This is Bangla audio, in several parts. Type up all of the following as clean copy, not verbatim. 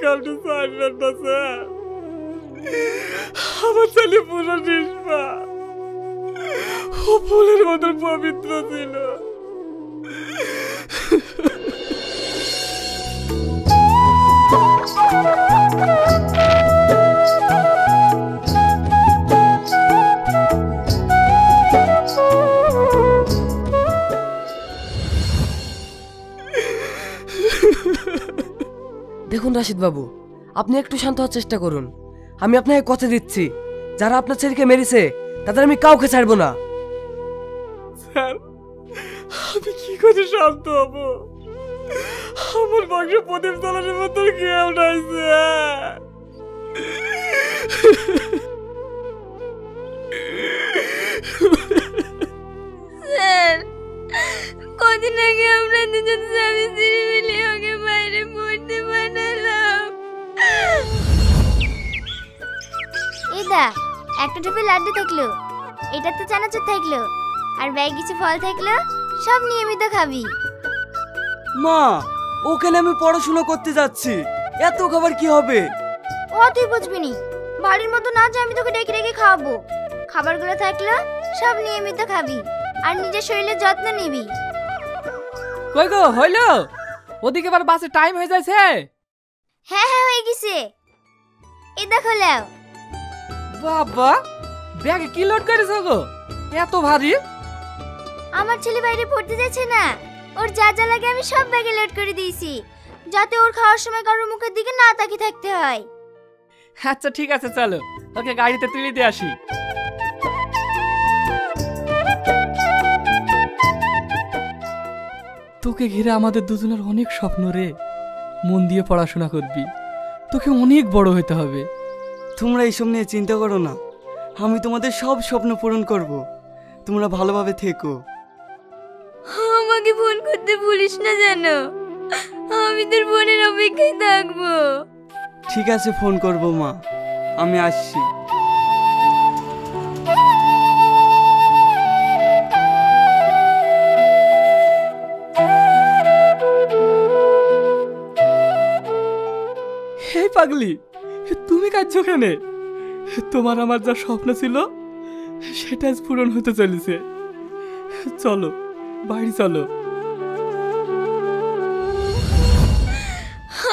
কাউকে ছাড়বেন না স্যার। আমার ছেলে পুরো নিষ্পাপ, ও ফুলের মতন পবিত্র ছিল। দেখুন রাশিদ বাবু, আপনি একটু শান্ত হওয়ার চেষ্টা করুন। আমি আপনাকে কথা দিচ্ছি, যারা আপনার ছেলেকে মেরেছে তাদের আমি কাউকে ছাড়বো না। স্যার, আমি কি করে শান্ত হব? আমার বংশ প্রদীপ চালানোর মতো কেউ নাই স্যার। স্যার, কদিন আগে আমরা দুজন স্বামী স্ত্রী মিলে ওকে বাইরে পড়তে পাঠালাম। এই দেখ, একটা টুপি লাড্ডু থাকলো, এটা তো চানাচুর থাকলো, আর ব্যাগ কিছু ফল থাকলো, সব নিয়মিত খাবি। মা, ওখানে আমি পড়াশোনা করতে যাচ্ছি, এত খাবার কি হবে? ও তুই বুঝবি নি, বাড়ির মতো না যে আমি তোকে ডেকে ডেকে খাওয়াবো। খাবারগুলো থাকলো, সব নিয়মিত খাবি, আর নিজের শরীরের যত্ন নিবি। কই গো, হইলো? ওদিকে আবার বাসে টাইম হয়ে যাচ্ছে। হ্যাঁ হ্যাঁ, হয়ে গেছে। এই দেখো লাও। বাবা, ব্যাগে কি লোড করেছো গো, এত ভারী? আমার ছেলে বাইরে পড়তে যাচ্ছে না, ওর যা যা লাগে আমি সব ব্যাগে লোড করে দিয়েছি, যাতে ওর খাওয়ার সময় কারোর মুখের দিকে না তাকিয়ে থাকতে হয়। আচ্ছা ঠিক আছে, চলো ওকে গাড়িতে তুলে দিয়ে আসি। তোকে ঘিরে আমাদের দুজনের অনেক স্বপ্ন রে। মন দিয়ে পড়াশোনা করবি, তোকে অনেক বড় হতে হবে। তোমরা এইসব নিয়ে চিন্তা করো না, আমি তোমাদের সব স্বপ্ন পূরণ করব। তোমরা ভালোভাবে থেকো। আমাকে ফোন করতে ভুলিস না জানো, আমি তোর বোনের অপেক্ষায় থাকবো। ঠিক আছে, ফোন করব মা, আমি আসছি। হে পাগলি, তুমি কাঁদছো কেন? তোমার আমার যা স্বপ্ন ছিল সেটা আজ পূরণ হতে চলেছে। চলো বাড়ি চলো।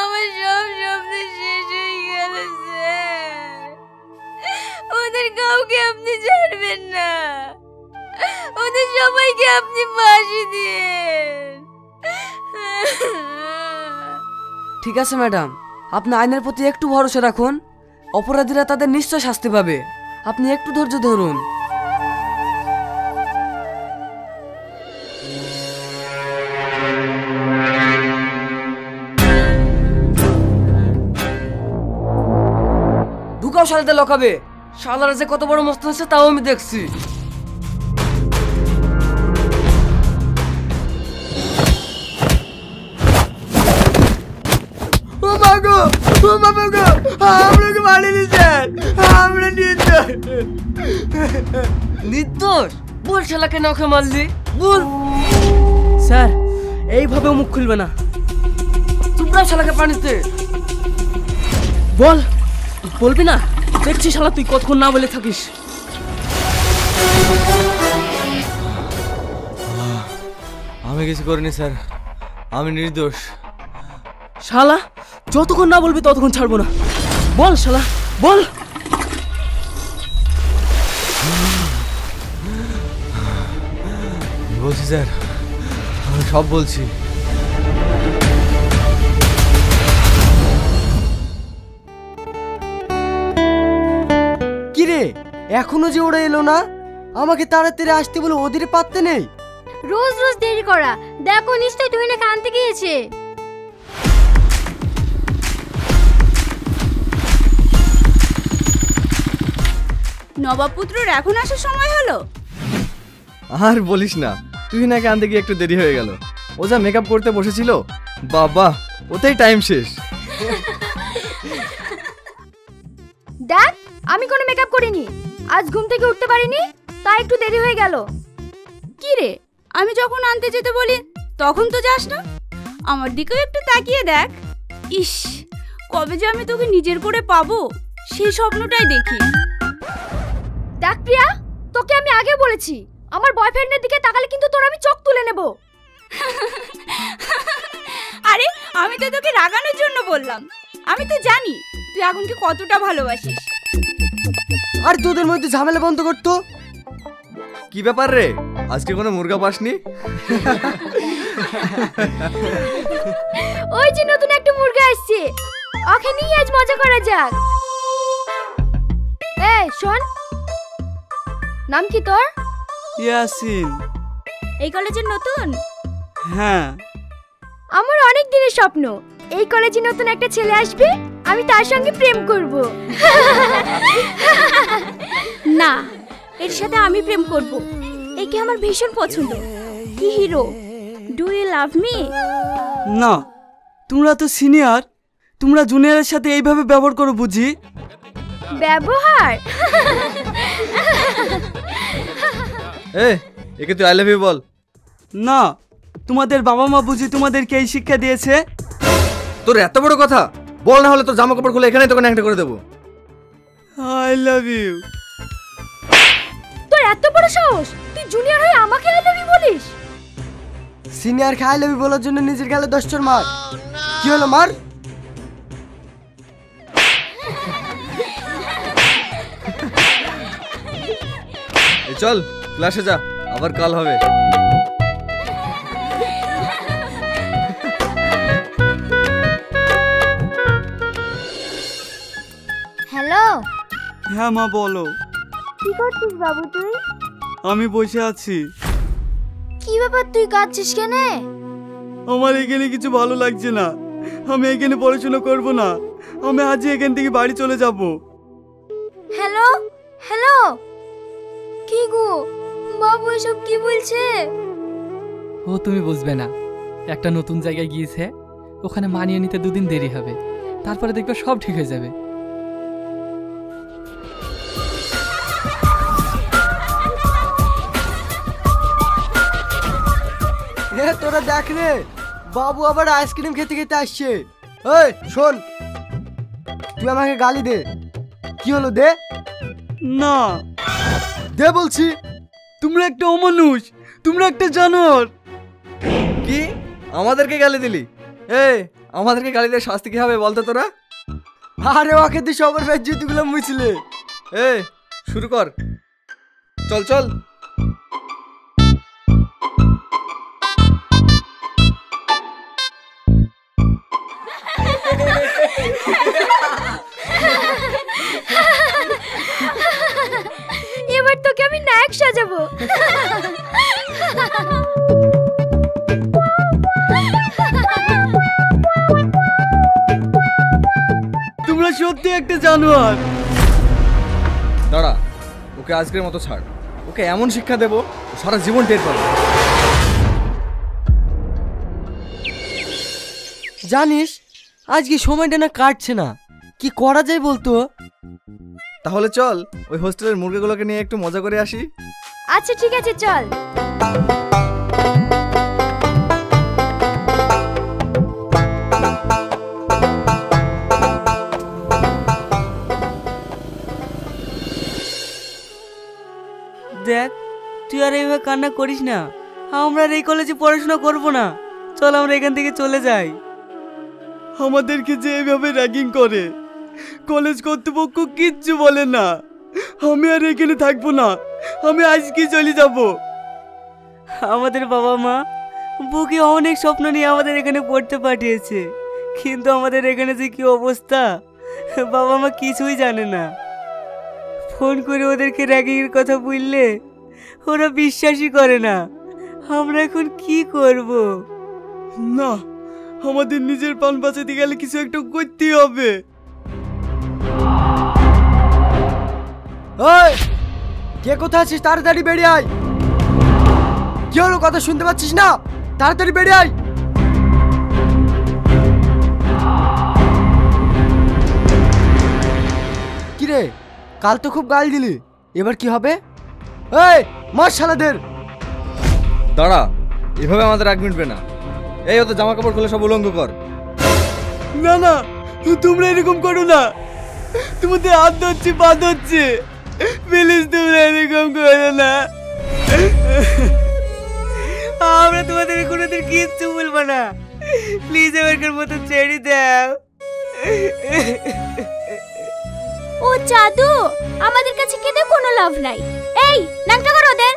আমার সব স্বপ্ন শেষ হয়ে গেল স্যার। ওদের কাউকে আপনি ছাড়বেন না, ওদের সবাইকে আপনি ফাঁসি দিয়েন। ঠিক আছে ম্যাডাম, আপনি আইনের প্রতি একটু ভরসা রাখুন, অপরাধীরা তাদের নিশ্চয় শাস্তি পাবে। আপনি একটু ধৈর্য ধরুন। ঢুকাও শালাদের লকাবে। শালারা যে কত বড় মস্ত হচ্ছে তাও আমি দেখছি। ও মাগো, ও বাবা গো, আমাকে মারিনি স্যার, আমরা নির্দোষ। নির্দোষ? বল শালাকে নখে মারলি, বল। স্যার, এইভাবে মুখ খুলবে না। তোমরা শালাকে পানিতে বল, বলবি না? দেখছি শালা তুই কতক্ষণ না বলে থাকিস। আমি কিছু করিনি স্যার, আমি নির্দোষ। শালা যতক্ষণ না বলবি ততক্ষণ ছাড়বো না। বল শালা, বল। বলছি স্যার, আমি সব বলছি। কিরে, এখনো যে ওরা এলো না? আমাকে তাড়াতাড়ি আসতে বলে ওদের পারতে নেই। রোজ রোজ দেরি করা, দেখো নিশ্চয়ই তুই না কানতে গিয়েছে। নবাবপুত্রর এখন আসার সময় হলো? আর বলিস না, তুই নাকি আনতে গিয়ে একটু দেরি হয়ে গেল। ও যা মেকআপ করতে বসেছিল, বাবা ওতেই টাইম শেষ। দেখ, আমি কোনো মেকআপ করিনি, আজ ঘুম থেকে উঠতে পারিনি, তাই একটু দেরি হয়ে গেল। কি রে, আমি যখন আনতে যেতে বলি তখন তো যাস না? আমার দিকেও একটু তাকিয়ে দেখ। ইস, কবে যে আমি তোকে নিজের করে পাবো সেই স্বপ্নটাই দেখি। দেখ প্রিয়া, তোকে আমি আগে বলেছি আমার বয়ফ্রেন্ডের দিকে তাকালে কিন্তু তোর আমি চোখ তুলে নেব। আরে আমি তো তোকে রাগানোর জন্য বললাম। আমি তো জানি তুই আগুনকে কতটা ভালোবাসিস। আর তোদের মধ্যে ঝামেলা বন্ধ করতো। কি ব্যাপার রে, আজকে কোনো মুরগা পাসনি? ওই যে নতুন একটা মুরগা আসছে, ওকে নিয়ে আজ মজা করা যাক। এই শোন, নাম কি তোর? ইয়াসিন। এই কলেজের নতুন? হ্যাঁ। আমার অনেক দিনের স্বপ্ন এই কলেজে নতুন একটা ছেলে আসবে, আমি তার সঙ্গে প্রেম করব। না, এর সাথে আমি প্রেম করব। একে আমার ভীষণ পছন্দ। কি hero, do you love me? না, তোমরা তো সিনিয়র, তোমরা জুনিয়রের সাথে এইভাবে ব্যবহার করো বুঝি? ব্যবহার? একে তুই আই লাভ ইউ বল। না, তোমাদের বাবা মা বুঝি তোমাদেরকে এই শিক্ষা দিয়েছে? তোর এত বড় কথা, বল না হলে তোর জামা কাপড় খুলে এখানেই তোকে ন্যাংটা করে দেবো। I love you. তোর এত বড় সাহস, তুই জুনিয়র হয়ে আমাকে আই লাভ ইউ বলিস? সিনিয়র খাই লবি বলার জন্য নিজের গালে 10 চড় মার। কি হলো মার? চল ক্লাসে যা, আবার কাল হবে। হ্যালো। হ্যাঁ মা বলো। কি করছিস বাবু তুই? আমি বসে আছি। কি ব্যাপার, তুই কাঁদছিস কেন? আমার এখানে কিছু ভালো লাগছে না, আমি এখানে পড়াশোনা করব না, আমি আজই এখান থেকে বাড়ি চলে যাব। হ্যালো হ্যালো, কি গো বাবু এসব কি বলছে? ও তুমি বুঝবে না, একটা নতুন জায়গায় গিয়েছে, ওখানে মানিয়ে নিতে 2 দিন দেরি হবে, তারপরে দেখবে সব ঠিক হয়ে যাবে। তোরা দেখ রে, বাবু আবার আইসক্রিম খেতে খেতে আসছে। এই শোন, তুই আমাকে গালি দে। কি হলো দে? না দে বলছি। তোমরা একটা অমানুষ, তোমরা একটা জানোয়ার। কি আমাদেরকে গালি দিলি? আমাদেরকে গালি দিয়ে শাস্তি কি হবে বলতো তোরা? আরে ওকে তুই সবার বেজ্জতিগুলো মুছলে। শুরু কর, চল চল। এবার তোকে আমি নায়ক সাজাবো। তোমরা সত্যি একটা জানোয়ার। দাঁড়া, ওকে আজকের মতো ছাড়, ওকে এমন শিক্ষা দেবো সারা জীবন টের পাবে। জানিস আজকে সময়টা না কাটছে না, কি করা যায় বলতো? তাহলে চল ওই হোস্টেলের মুরগিগুলোকে নিয়ে একটু মজা করে আসি। আচ্ছা ঠিক আছে চল। দেখ, তুই আর এইভাবে কান্না করিস না, আমরা আর এই কলেজে পড়াশোনা করব না, চল আমরা এখান থেকে চলে যাই। আমাদেরকে যে এইভাবে র্যাগিং করে, কলেজ কর্তৃপক্ষ কিচ্ছু বলে না, আমি আর এখানে থাকবো না, আমি আজকে চলে যাব। আমাদের বাবা মা বুকে অনেক স্বপ্ন নিয়ে আমাদের এখানে পড়তে পাঠিয়েছে, কিন্তু আমাদের এখানে যে কি অবস্থা বাবা মা কিছুই জানে না। ফোন করে ওদেরকে র্যাগিংয়ের কথা বললে ওরা বিশ্বাসই করে না। আমরা এখন কি করব? না, আমাদের নিজের প্রাণ বাঁচাতে গেলে কিছু একটা করতেই হবে। ওই কে কোথায় আছিস? তাড়াতাড়ি বেরিয়ে আয়। কি হলো, কথা শুনতে পাচ্ছিস না? তাড়াতাড়ি বেরিয়ে আয়। কিরে, কাল তো খুব গাল দিলি, এবার কি হবে? এই মার শালাদের। দাঁড়া, এভাবে আমাদের রাগ মিটবে না। ওদের জামা কাপড় খুলে সব উলঙ্গ কর। না না, তোমরা এরকম করো না, তোমাদের হাত ধরছি, পা ধরছি, প্লিজ তোমরা এরকম করো না। আমরা তোমাদের কোনোদিন কিচ্ছু বলবো না, প্লিজ আমাদের মতো ছেড়ে দাও। ও জাদু, আমাদের কাছে কেঁদে কোনো লাভ নাই। এই নাংটা করো ওদের।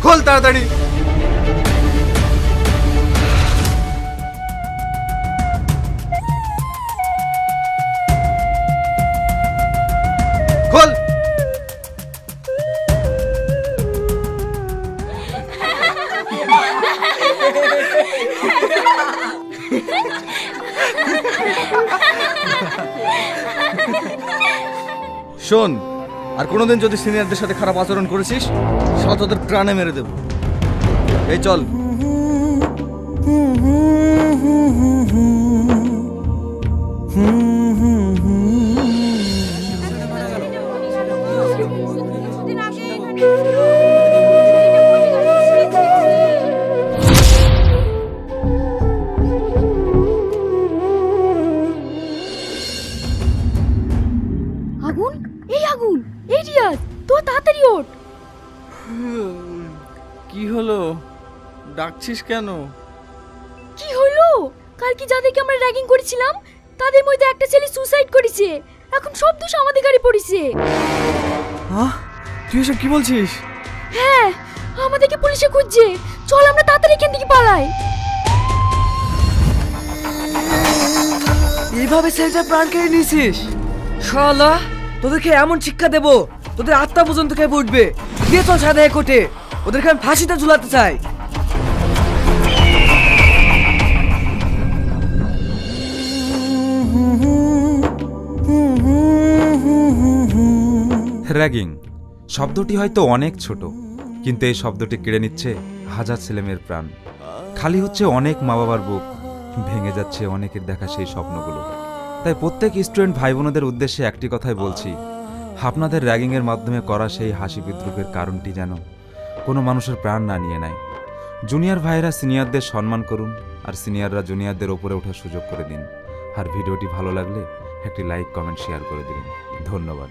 খোল তাড়াতাড়ি। খোল। শোন, আর কোনোদিন যদি সিনিয়রদের সাথে খারাপ আচরণ করেছিস, সাথে তোদের প্রাণে মেরে দেব। এই চল। আগুন, এই আগুন, এই রিয়াজ, তো তাড়াতাড়ি ওঠ। কি হলো, ডাকছিস কেন? কি হলো? কাল কি যাদেরকে আমরা র্যাগিং করেছিলাম তাদের মধ্যে একটা ছেলে সুসাইড করেছে। এখন সব দোষ আমাদের গাড়ি পড়েছে। তুই এসব কি বলছিস? হ্যাঁ, আমাদেরকে পুলিশে খুঁজছে। চল আমরা তাড়াতাড়ি এখান থেকে পালাই। এইভাবে ছেলেটার প্রাণ কেড়ে নিয়েছিস? শালা, তোদেরকে এমন শিক্ষা দেব তোদের আত্মা পর্যন্ত খেয়ে উঠবে। দিয়ে চল সাদা কোটে, ওদেরকে আমি ফাঁসিতে ঝুলাতে চাই। র্যাগিং শব্দটি হয়তো অনেক ছোট, কিন্তু এই শব্দটি কেড়ে নিচ্ছে হাজার ছেলেমেয়ের প্রাণ। খালি হচ্ছে অনেক মা বাবার বুক, ভেঙে যাচ্ছে অনেকের দেখা সেই স্বপ্নগুলো। তাই প্রত্যেক স্টুডেন্ট ভাই বোনদের উদ্দেশ্যে একটি কথাই বলছি, আপনাদের র্যাগিংয়ের মাধ্যমে করা সেই হাসি বিদ্রুপের কারণটি যেন কোনো মানুষের প্রাণ না নিয়ে নেয়। জুনিয়র ভাইয়েরা সিনিয়রদের সম্মান করুন, আর সিনিয়ররা জুনিয়রদের ওপরে ওঠার সুযোগ করে দিন। আর ভিডিওটি ভালো লাগলে একটি লাইক, কমেন্ট, শেয়ার করে দিন। ধন্যবাদ।